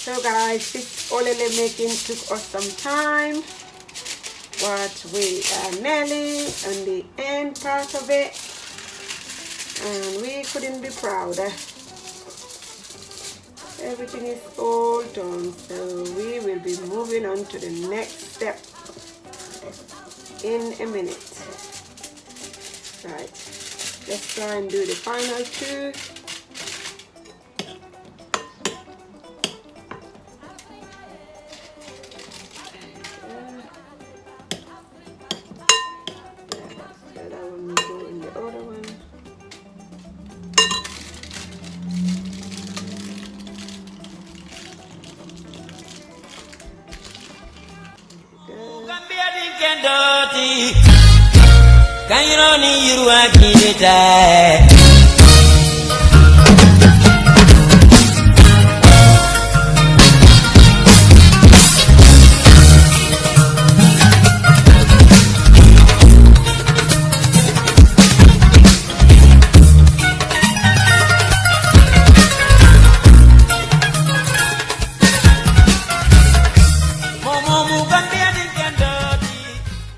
So guys, this olele making took us some time, but we are nearly on the end part of it, and we couldn't be prouder. Everything is all done, so we will be moving on to the next step in a minute. Right, let's try and do the final two.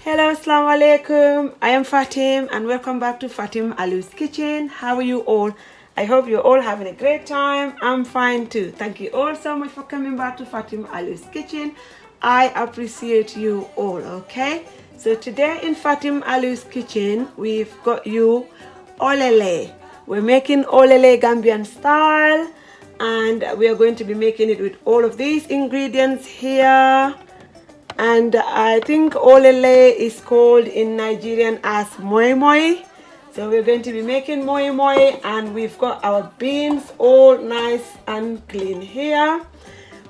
Hello, assalamu alaikum. I am Fatim and welcome back to Fatim Alu's Kitchen. How are you all? I hope you're all having a great time. I'm fine too. Thank you all so much for coming back to Fatim Alu's Kitchen. I appreciate you all, okay? So today in Fatim Alu's Kitchen, we've got you Olele. We're making Olele Gambian style, and we are going to be making it with all of these ingredients here. And I think Olele is called in Nigerian as Moi Moi. So we're going to be making Moi Moi, and we've got our beans all nice and clean here.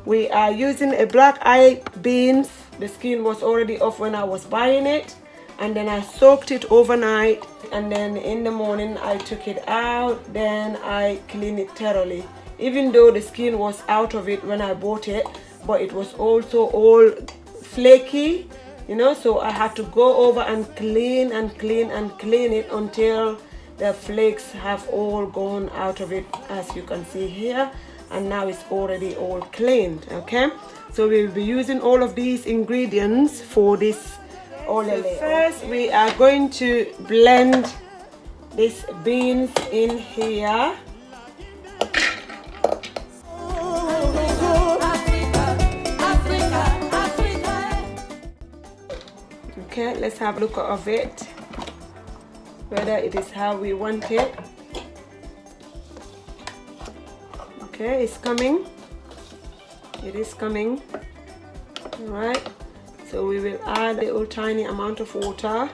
We are using a black eye beans. The skin was already off when I was buying it, and then I soaked it overnight, and then in the morning I took it out, then I cleaned it thoroughly. Even though the skin was out of it when I bought it, but it was also all flaky, you know, so I had to go over and clean it until the flakes have all gone out of it, as you can see here, and now it's already all cleaned. Okay, so we'll be using all of these ingredients for this olele. So first we are going to blend these beans in here. Okay, let's have a look of it, whether it is how we want it. Okay, it's coming. It is coming. All right, so we will add a little tiny amount of water.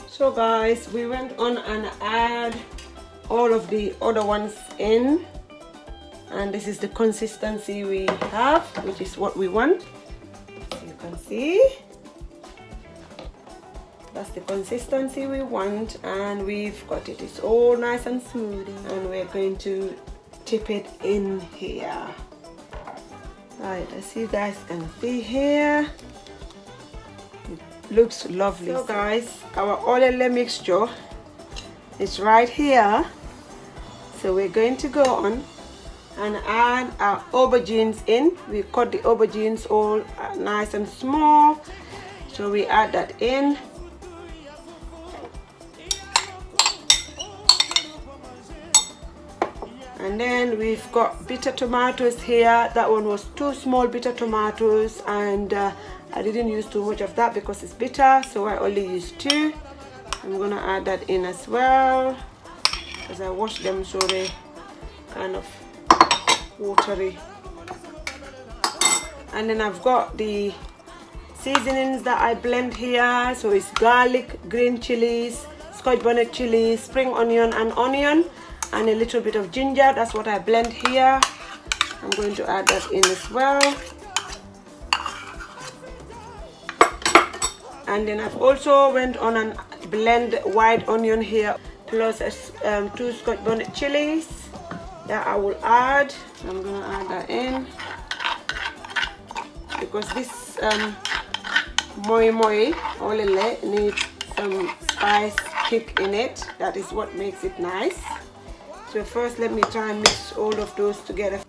So guys, we went on and add all of the other ones in. And this is the consistency we have, which is what we want. As you can see, that's the consistency we want, and we've got it. It's all nice and smooth, and we're going to tip it in here. Right, as you guys can see here, it looks lovely. So guys, our olele mixture is right here. So we're going to go on and add our aubergines in. We cut the aubergines all nice and small, so we add that in. And then we've got bitter tomatoes here. That one was 2 small bitter tomatoes, and I didn't use too much of that because it's bitter, so I only used 2. I'm gonna add that in as well, because I washed them so they kind of watery. And then I've got the seasonings that I blend here. So it's garlic, green chilies, Scotch Bonnet chilies, spring onion and onion, and a little bit of ginger. That's what I blend here. I'm going to add that in as well. And then I've also went on and blend white onion here, plus 2 Scotch Bonnet chilies that I will add. I'm gonna add that in because this Moi Moi Olele needs some spice kick in it. That is what makes it nice. So first let me try and mix all of those together.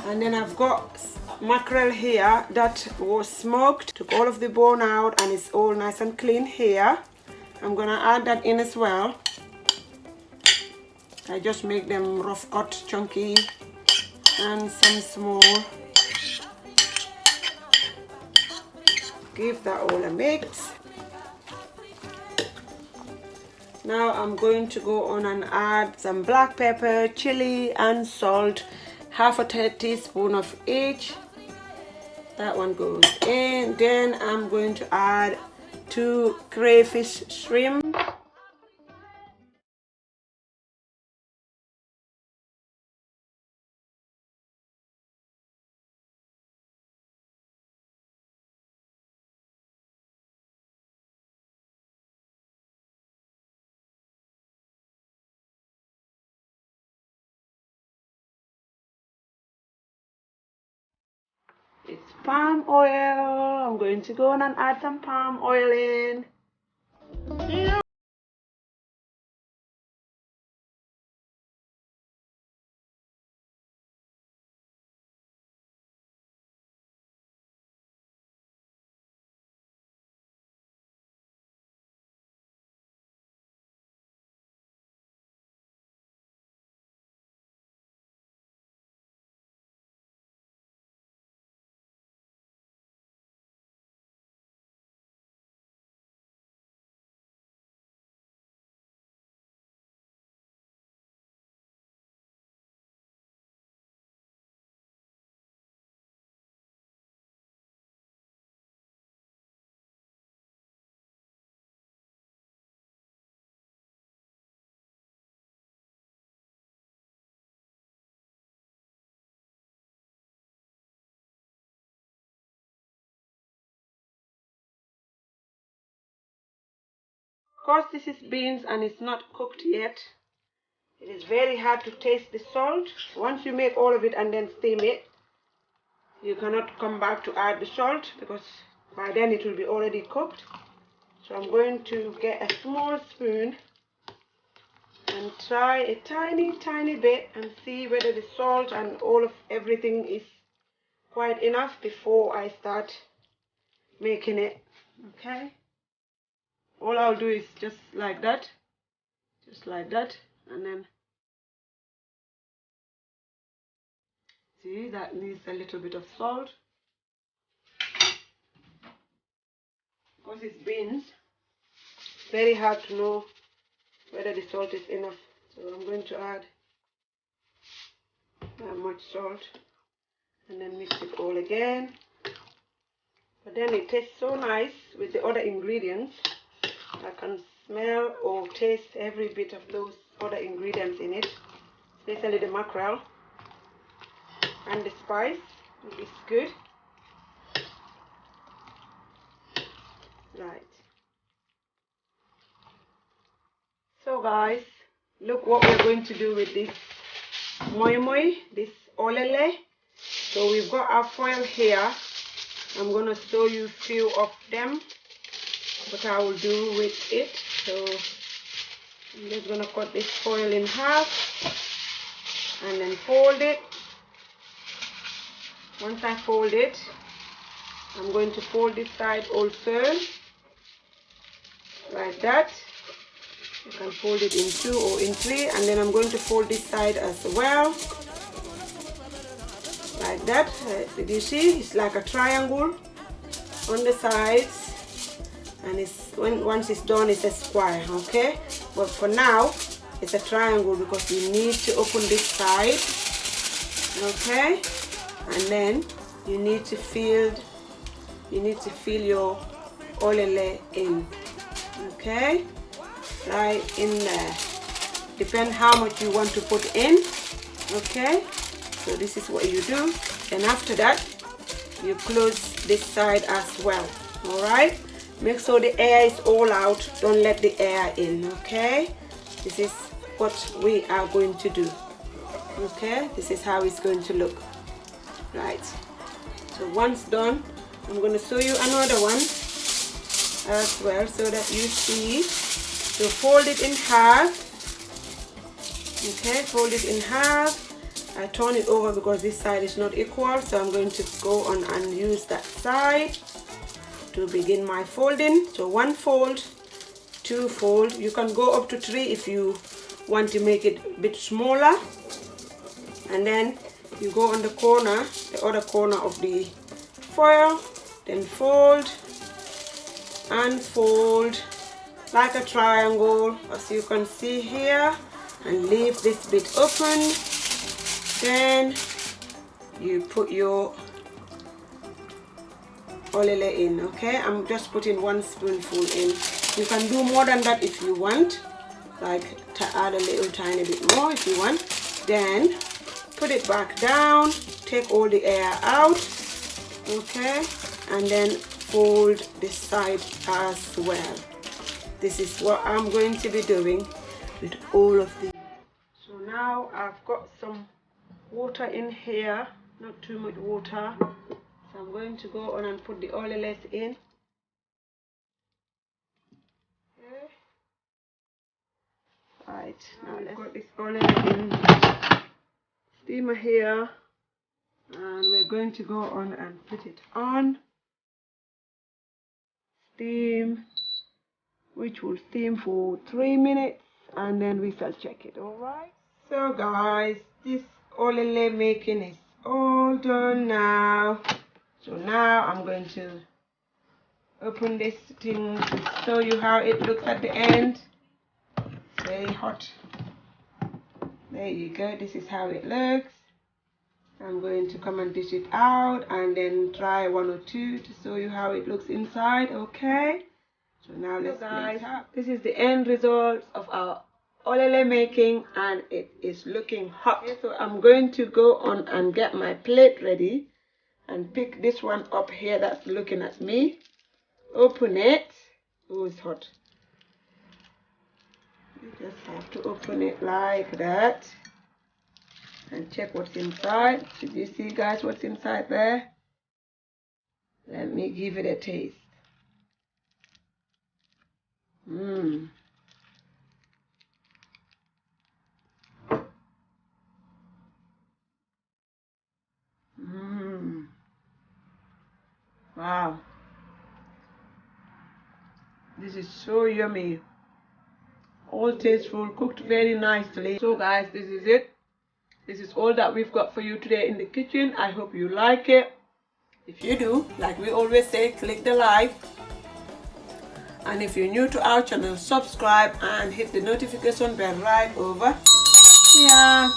And then I've got mackerel here that was smoked. Took all of the bone out and it's all nice and clean here. I'm gonna add that in as well. I just make them rough cut, chunky, and some small. Give that all a mix. Now I'm going to go on and add some black pepper, chili, and salt. Half a teaspoon of each. That one goes in. Then I'm going to add 2 crayfish shrimp. It's palm oil. I'm going to go on and add some palm oil in. Of course, this is beans and it's not cooked yet. It is very hard to taste the salt. Once you make all of it and then steam it, you cannot come back to add the salt because by then it will be already cooked. So I'm going to get a small spoon and try a tiny bit and see whether the salt and all of everything is quite enough before I start making it. Okay, all I'll do is just like that, and then see, that needs a little bit of salt because it's beans. Very hard to know whether the salt is enough, so I'm going to add that much salt and then mix it all again. But then it tastes so nice with the other ingredients. I can smell or taste every bit of those other ingredients in it, especially the mackerel and the spice. It is good. Right. So guys, look what we're going to do with this moi moi, this olele. So we've got our foil here. I'm going to show you a few of them, what I will do with it. So I'm just going to cut this foil in half and then fold it. Once I fold it, I'm going to fold this side also, like that. You can fold it in 2 or in 3, and then I'm going to fold this side as well, like that. Did you see? It's like a triangle on the sides, and once it's done, it's a square. Okay, but for now, it's a triangle because you need to open this side. Okay, and then you need to fill your olele in. Okay, right in there. Depend how much you want to put in. Okay, so this is what you do. And after that, you close this side as well. All right, make sure the air is all out. Don't let the air in. Okay, this is what we are going to do. Okay, this is how it's going to look. Right, so once done, I'm going to show you another one as well so that you see. So fold it in half. Okay, fold it in half. I turn it over because this side is not equal, so I'm going to go on and use that side to begin my folding. So 1 fold, 2 fold. You can go up to 3 if you want to make it a bit smaller. And then you go on the corner, the other corner of the foil, then fold and fold like a triangle, as you can see here, and leave this bit open. Then you put your olele in. Okay, I'm just putting 1 spoonful in. You can do more than that if you want, like to add a little tiny bit more if you want. Then put it back down, take all the air out. Okay, and then fold this side as well. This is what I'm going to be doing with all of these. So now I've got some water in here, not too much water. So I'm going to go on and put the oleleh in. Okay. Right, now let's put this oleleh in steamer here, and we're going to go on and put it on steam, which will steam for 3 minutes, and then we shall check it. All right. So guys, this olele making is all done now. So now I'm going to open this thing to show you how it looks at the end. It's very hot. There you go. This is how it looks. I'm going to come and dish it out and then try 1 or 2 to show you how it looks inside. Okay. So now let's guys, this is the end result of our olele making, and it is looking hot. Okay, so I'm going to go on and get my plate ready and pick this one up here that's looking at me. Open it. Oh, it's hot. You just have to open it like that and check what's inside. Should you see guys what's inside there? Let me give it a taste. Mmm. Mmm. Wow. This is so yummy. All tasteful, cooked very nicely. So guys, this is it. This is all that we've got for you today in the kitchen. I hope you like it. If you do, like we always say, click the like. And if you're new to our channel, subscribe and hit the notification bell right over here,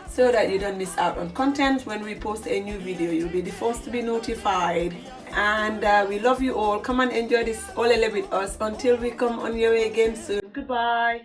so that you don't miss out on content. When we post a new video, you'll be the first to be notified. And we love you all. Come and enjoy this olele with us until we come on your way again soon. Goodbye.